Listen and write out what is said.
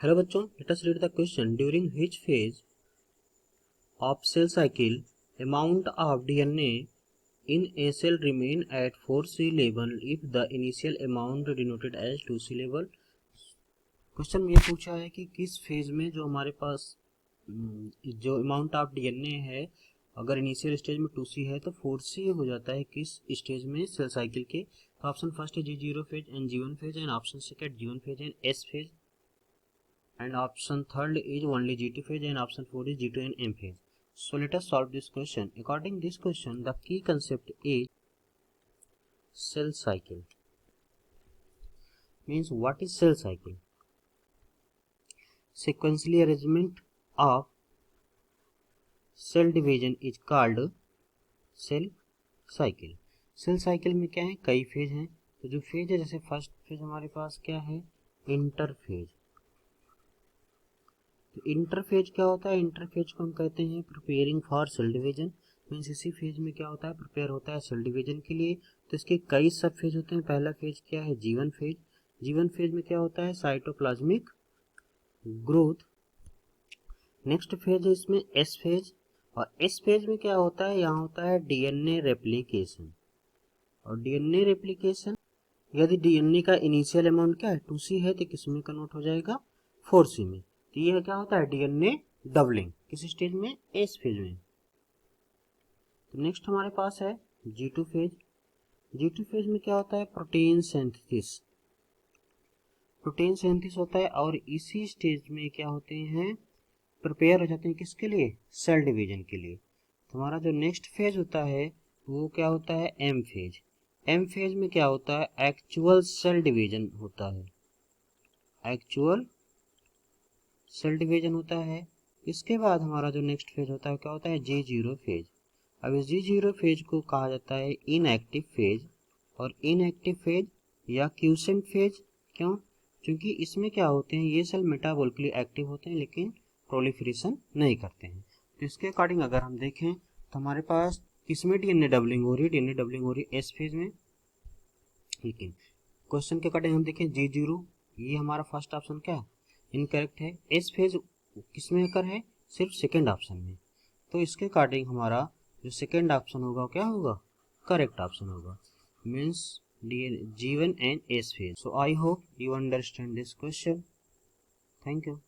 Hello bachon, let us read the question. During which phase of cell cycle amount of DNA in a cell remain at 4C level if the initial amount denoted as 2C level? Question में ये पूछा है कि किस phase में जो हमारे पास जो अमाउंट ऑफ डीएनए है अगर इनिशियल स्टेज में 2C है तो 4C हो जाता है किस स्टेज में सेल साइकिल के। तो ऑप्शन फर्स्ट है G0 phase and G1 phase and option second G1 phase and S phase and option third is only G2 phase and option 4 is G2 and M phase. So let us solve this question. According to this question, the key concept is cell cycle. Means what is cell cycle? Sequentially arrangement of cell division is called cell cycle. Cell cycle में क्या है, कई phase हैं। तो जो phase है, जैसे first phase हमारे पास क्या है, इंटरफेज। तो इंटरफेज क्या होता है, इंटरफेज को हम कहते हैं preparing for sale division. Means इसी फेज में क्या होता है, प्रिपेयर होता है सेल डिवीजन के लिए। तो इसके कई सब फेज होते हैं। पहला फेज क्या है, जीवन फेज। जीवन फेज में क्या होता है, साइटोप्लाज्मिक ग्रोथ। नेक्स्ट फेज है इसमें एस फेज, और एस फेज में क्या होता है, यहाँ होता है डीएनए रेप्लिकेशन। और डीएनए रेप्लिकेशन, यदि डीएनए का इनिशियल अमाउंट क्या है, 2C है, तो किस में कन्वर्ट हो जाएगा, 4C में। तो यह क्या होता है, डीएनए डबलिंग। किस स्टेज में, एस फेज में। तो नेक्स्ट हमारे पास है G2 फेज। G2 फेज में क्या होता है, प्रोटीन सिंथेसिस। प्रोटीन सिंथेसिस होता है, और इसी स्टेज में क्या होते हैं, प्रिपेयर हो जाते हैं किसके लिए, सेल डिवीजन के लिए। तो हमारा जो नेक्स्ट फेज होता है वो क्या होता है, एम फेज। एम फेज में क्या होता है, एक्चुअल सेल डिवीजन होता है। एक्चुअल सेल डिवीजन होता है। इसके बाद हमारा जो नेक्स्ट फेज होता है क्या होता है, G0 फेज। अब इस G0 फेज को कहा जाता है इनएक्टिव फेज, और इनएक्टिव फेज या क्यूसेंट फेज। क्यों, क्योंकि इसमें क्या होते हैं, ये सेल मेटाबॉलिकली एक्टिव होते हैं लेकिन प्रोलिफरेशन नहीं करते हैं। तो इसके अकॉर्डिंग अगर हम देखें तो हमारे पास किसमें डीएनए डबलिंग हो रही है, डीएनए डबलिंग हो रही है एस फेज में। लेकिन क्वेश्चन के अकॉर्डिंग हम देखें G0, ये हमारा फर्स्ट ऑप्शन क्या है, इनकरेक्ट है। एस फेज किसमें कर है, सिर्फ सेकेंड ऑप्शन में। तो इसके अकॉर्डिंग हमारा जो सेकेंड ऑप्शन होगा क्या होगा, करेक्ट ऑप्शन होगा। Means G1 and S phase. So I hope you understand this question. Thank you.